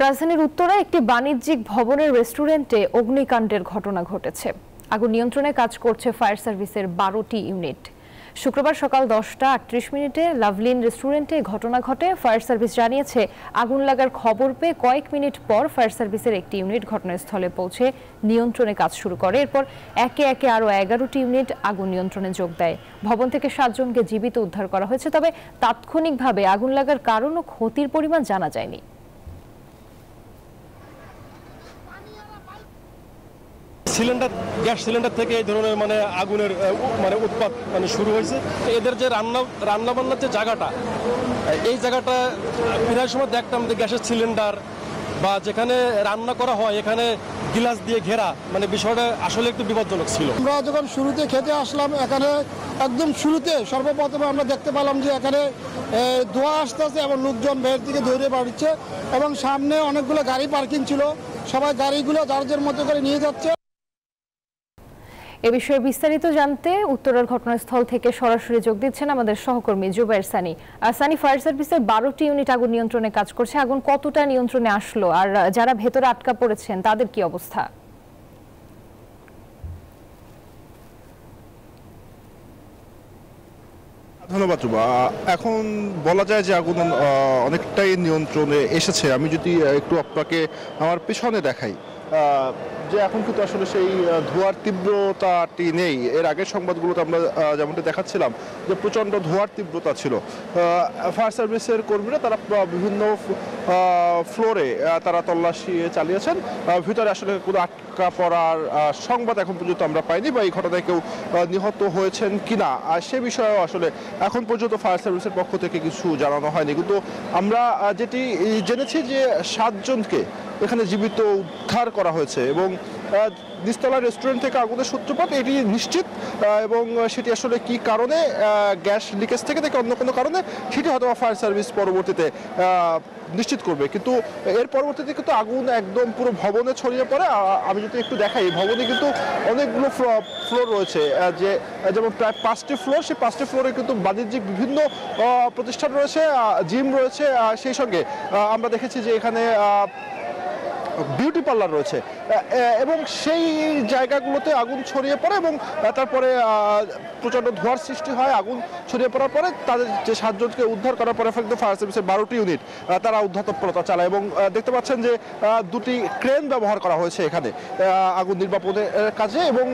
রাজধানীর উত্তরায় একটি বাণিজ্যিক ভবনের রেস্টুরেন্টে অগ্নিকাণ্ডের ঘটনা ঘটেছে। আগুন নিয়ন্ত্রণে কাজ করছে ফায়ার সার্ভিসের 12টি ইউনিট। শুক্রবার সকাল 10:38 লাভলিন রেস্টুরেন্টে ঘটনা ঘটে। ফায়ার সার্ভিস জানিয়েছে, আগুন লাগার খবর পেয়ে কয়েক মিনিট পর ফায়ার সার্ভিসের একটি ইউনিট ঘটনাস্থলে পৌঁছে নিয়ন্ত্রণে কাজ শুরু করে। এরপর একে একে আরও 11টি ইউনিট আগুন নিয়ন্ত্রণে যোগ দেয়। ভবন থেকে 7 জনকে জীবিত উদ্ধার করা হয়েছে, তবে তাৎক্ষণিকভাবে আগুন লাগার কারণ ও ক্ষতির পরিমাণ জানা যায়নি। গ্যাস সিলিন্ডার থেকে এই ধরনের আগুনের উৎপাত শুরু হয়েছে। এদের যে রান্না বান্নার যে জায়গাটা, এই জায়গাটা প্রায় সময় দেখতাম যে গ্যাসের সিলিন্ডার বা যেখানে রান্না করা হয় এখানে গ্লাস দিয়ে ঘেরা, বিষয়টা আসলে একটু বিপজ্জনক ছিল। আমরা যখন শুরুতে খেতে আসলাম, এখানে একদম শুরুতে সর্বপ্রথমে আমরা দেখতে পেলাম যে এখানে ধোঁয়া আসতেছে এবং লোকজন বাইরের দিকে দৌড়ে বাড়ছে এবং সামনে অনেকগুলো গাড়ি পার্কিং ছিল। সবাই গাড়িগুলো যার যার মতো করে নিয়ে যাচ্ছে। এ বিষয়ে বিস্তারিত জানতে উত্তরার ঘটনাস্থল থেকে সরাসরি যোগ দিচ্ছেন আমাদের সহকর্মী জুবাইর সানি। সানি, ফায়ার সার্ভিসের 12টি ইউনিট আগুন নিয়ন্ত্রণে কাজ করছে। আগুন কতটা নিয়ন্ত্রণে আসলো, আর যারা ভেতরে আটকা পড়েছেন তাদের কি অবস্থা? ধন্যবাদ রুবা। এখন বলা যায় যে আগুন অনেকটাই নিয়ন্ত্রণে এসেছে। আমি যদি একটু আপনাকে আমার পেছনে দেখাই, যে এখন কিন্তু আসলে সেই ধোঁয়ার তীব্রতাটি নেই। এর আগের সংবাদগুলোতে আমরা যেমনটা দেখাচ্ছিলাম যে প্রচণ্ড ধোঁয়ার তীব্রতা ছিল। ফায়ার সার্ভিসের কর্মীরা তারা বিভিন্ন ফ্লোরে তারা তল্লাশি চালিয়েছেন। ভিতরে আসলে কোনো আটকা পড়ার সংবাদ এখন পর্যন্ত আমরা পাইনি, বা এই ঘটনায় কেউ নিহত হয়েছেন কিনা সে বিষয়েও আসলে এখন পর্যন্ত ফায়ার সার্ভিসের পক্ষ থেকে কিছু জানানো হয়নি। কিন্তু আমরা যেটি জেনেছি যে 7 জনকে এখানে জীবিত উদ্ধার করা হয়েছে এবং নিচতলা রেস্টুরেন্ট থেকে আগুনের সূত্রপাত এটি নিশ্চিত, এবং সেটি আসলে কি কারণে, গ্যাস লিকেজ থেকে অন্য কোনো কারণে, সেটি হয়তো ফায়ার সার্ভিস পরবর্তীতে নিশ্চিত করবে। কিন্তু এর পরবর্তীতে কিন্তু আগুন একদম পুরো ভবনে ছড়িয়ে পড়ে। আমি যদি একটু দেখাই, ভবনে কিন্তু অনেকগুলো ফ্লোর রয়েছে, যেমন প্রায় 5টি ফ্লোর। সেই 5টি ফ্লোরে কিন্তু বাণিজ্যিক বিভিন্ন প্রতিষ্ঠান রয়েছে, জিম রয়েছে, সেই সঙ্গে আমরা দেখেছি যে এখানে বিউটি পার্লার রয়েছে, এবং সেই জায়গাগুলোতে আগুন ছড়িয়ে পড়ে এবং তারপরে প্রচণ্ড ধোঁয়ার সৃষ্টি হয়। আগুন ছড়িয়ে পড়ার পরে তাদের যে 7 জনকে উদ্ধার করার পরে ফায়ার সার্ভিসের 12টি ইউনিট তারা উদ্ধার তৎপরতা চালায়, এবং দেখতে পাচ্ছেন যে 2টি ক্রেন ব্যবহার করা হয়েছে এখানে আগুন নির্বাপনের কাজে। এবং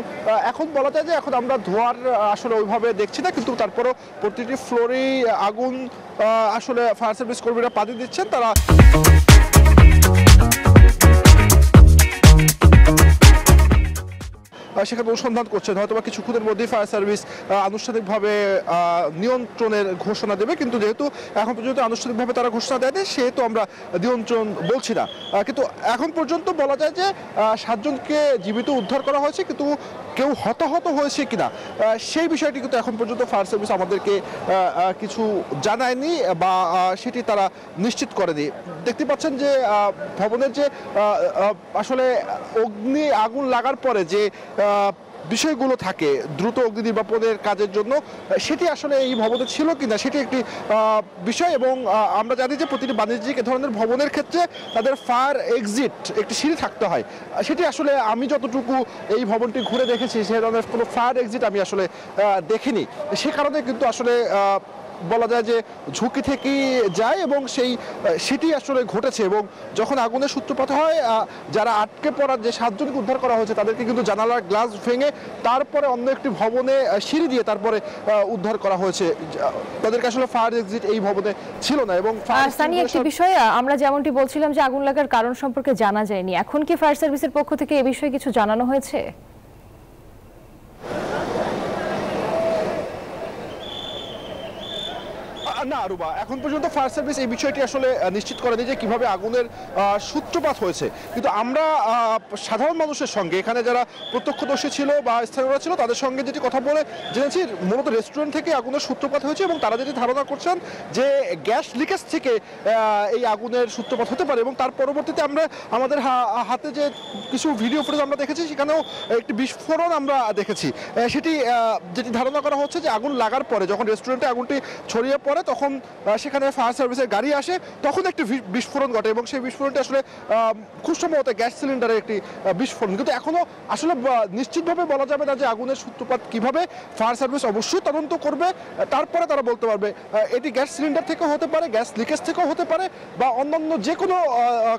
এখন বলা যায় যে এখন আমরা ধোঁয়ার আসলে ওইভাবে দেখছি না, কিন্তু তারপরেও প্রতিটি ফ্লোরেই আগুন আসলে ফায়ার সার্ভিস কর্মীরা পানি দিচ্ছেন। তারা সেখানে অনুসন্ধান করছেন। হয়তো বা কিছুক্ষণের মধ্যেই ফায়ার সার্ভিস আনুষ্ঠানিকভাবে নিয়ন্ত্রণের ঘোষণা দেবে, কিন্তু যেহেতু এখন পর্যন্ত আনুষ্ঠানিকভাবে তারা ঘোষণা দেয়নি, সেহেতু আমরা নিয়ন্ত্রণ বলছি না। কিন্তু এখন পর্যন্ত বলা যায় যে 7 জনকে জীবিত উদ্ধার করা হয়েছে, কিন্তু কেউ হতাহত হয়েছে কিনা সেই বিষয়টি কিন্তু এখন পর্যন্ত ফায়ার সার্ভিস আমাদেরকে কিছু জানায়নি, বা সেটি তারা নিশ্চিত করেনি। দেখতে পাচ্ছেন যে ভবনের যে আসলে আগুন লাগার পরে যে বিষয়গুলো থাকে দ্রুত অগ্নি নির্বাপনের কাজের জন্য, সেটি আসলে এই ভবনে ছিল কিনা সেটি একটি বিষয়। এবং আমরা জানি যে প্রতিটি বাণিজ্যিক এ ধরনের ভবনের ক্ষেত্রে তাদের ফায়ার এক্সিট একটি সিঁড়ি থাকতে হয়। সেটি আসলে আমি যতটুকু এই ভবনটি ঘুরে দেখেছি, সে ধরনের কোনো ফায়ার এক্সিট আমি আসলে দেখিনি। সে কারণে কিন্তু আসলে বলা যায় যে ঝুঁকি থেকেই যায়, এবং সেটি আসলে ঘটেছে। এবং যখন আগুনের সূত্রপাত হয়, যারা আটকে পড়ার যে 7 জনকে উদ্ধার করা হয়েছে তাদেরকে কিন্তু জানালার গ্লাস ভেঙে তারপরে অন্য একটি ভবনে সিঁড়ি দিয়ে তারপরে উদ্ধার করা হয়েছে। তাদেরকে আসলে ফায়ার এক্সিট এই ভবনে ছিল না। এবং একটি বিষয় আমরা যেমনটি বলছিলাম যে আগুন লাগার কারণ সম্পর্কে জানা যায়নি, এখন কি ফায়ার সার্ভিসের পক্ষ থেকে এ বিষয়ে কিছু জানানো হয়েছে? না রুবা, এখন পর্যন্ত ফায়ার সার্ভিস এই বিষয়টি আসলে নিশ্চিত করেনি যে কিভাবে আগুনের সূত্রপাত হয়েছে। কিন্তু আমরা সাধারণ মানুষের সঙ্গে, এখানে যারা প্রত্যক্ষদর্শী ছিল বা স্থানীয়রা ছিল, তাদের সঙ্গে যেটি কথা বলে জেনেছি মূলত রেস্টুরেন্ট থেকে আগুনের সূত্রপাত হয়েছে, এবং তারা যেটি ধারণা করছেন যে গ্যাস লিকেজ থেকে এই আগুনের সূত্রপাত হতে পারে। এবং তার পরবর্তীতে আমরা আমাদের হাতে যে কিছু ভিডিও ফুটেজ আমরা দেখেছি, সেখানেও একটি বিস্ফোরণ আমরা দেখেছি। যেটি ধারণা করা হচ্ছে যে আগুন লাগার পরে যখন রেস্টুরেন্টে আগুনটি ছড়িয়ে পড়ে, তখন সেখানে ফায়ার সার্ভিসের গাড়ি আসে, তখন একটি বিস্ফোরণ ঘটে এবং সেই বিস্ফোরণটি আসলে খুব সম্ভবত গ্যাস সিলিন্ডারের একটি বিস্ফোরণ। কিন্তু এখনো আসলে নিশ্চিতভাবে বলা যাবে না যে আগুনের সূত্রপাত কিভাবে। ফায়ার সার্ভিস অবশ্যই তদন্ত করবে, তারপরে তারা বলতে পারবে এটি গ্যাস সিলিন্ডার থেকেও হতে পারে, গ্যাস লিকেজ থেকেও হতে পারে, বা অন্যান্য যে কোনো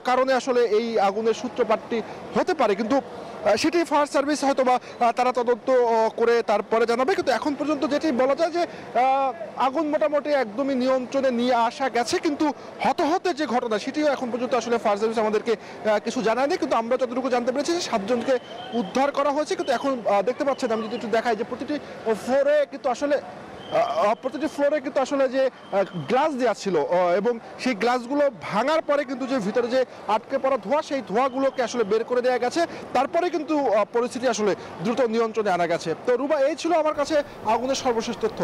কারণে আসলে এই আগুনের সূত্রপাতটি হতে পারে। কিন্তু সেটি ফায়ার সার্ভিস হয়তো বা তারা তদন্ত করে তারপরে জানাবে। কিন্তু এখন পর্যন্ত যেটি বলা যায় যে আগুন মোটামুটি একদমই নিয়ন্ত্রণে নিয়ে আসা গেছে, কিন্তু হতাহতের যে ঘটনা সেটিও এখন পর্যন্ত আসলে ফায়ার সার্ভিস আমাদেরকে কিছু জানায়নি। কিন্তু আমরা যতটুকু জানতে পেরেছি যে 7 জনকে উদ্ধার করা হয়েছে। কিন্তু এখন দেখতে পাচ্ছেন, আমি যদি একটু দেখাই যে প্রতিটি ফ্লোরে কিন্তু আসলে যে গ্লাস দেওয়া ছিল এবং সেই গ্লাসগুলো ভাঙার পরে কিন্তু যে ভিতরে যে আটকে পড়া ধোঁয়া, সেই ধোঁয়াগুলোকে আসলে বের করে দেওয়া গেছে। তারপরে কিন্তু পরিস্থিতি আসলে দ্রুত নিয়ন্ত্রণে আনা গেছে। তো রুবা, এই ছিল আমার কাছে আগুনের সর্বশেষ তথ্য।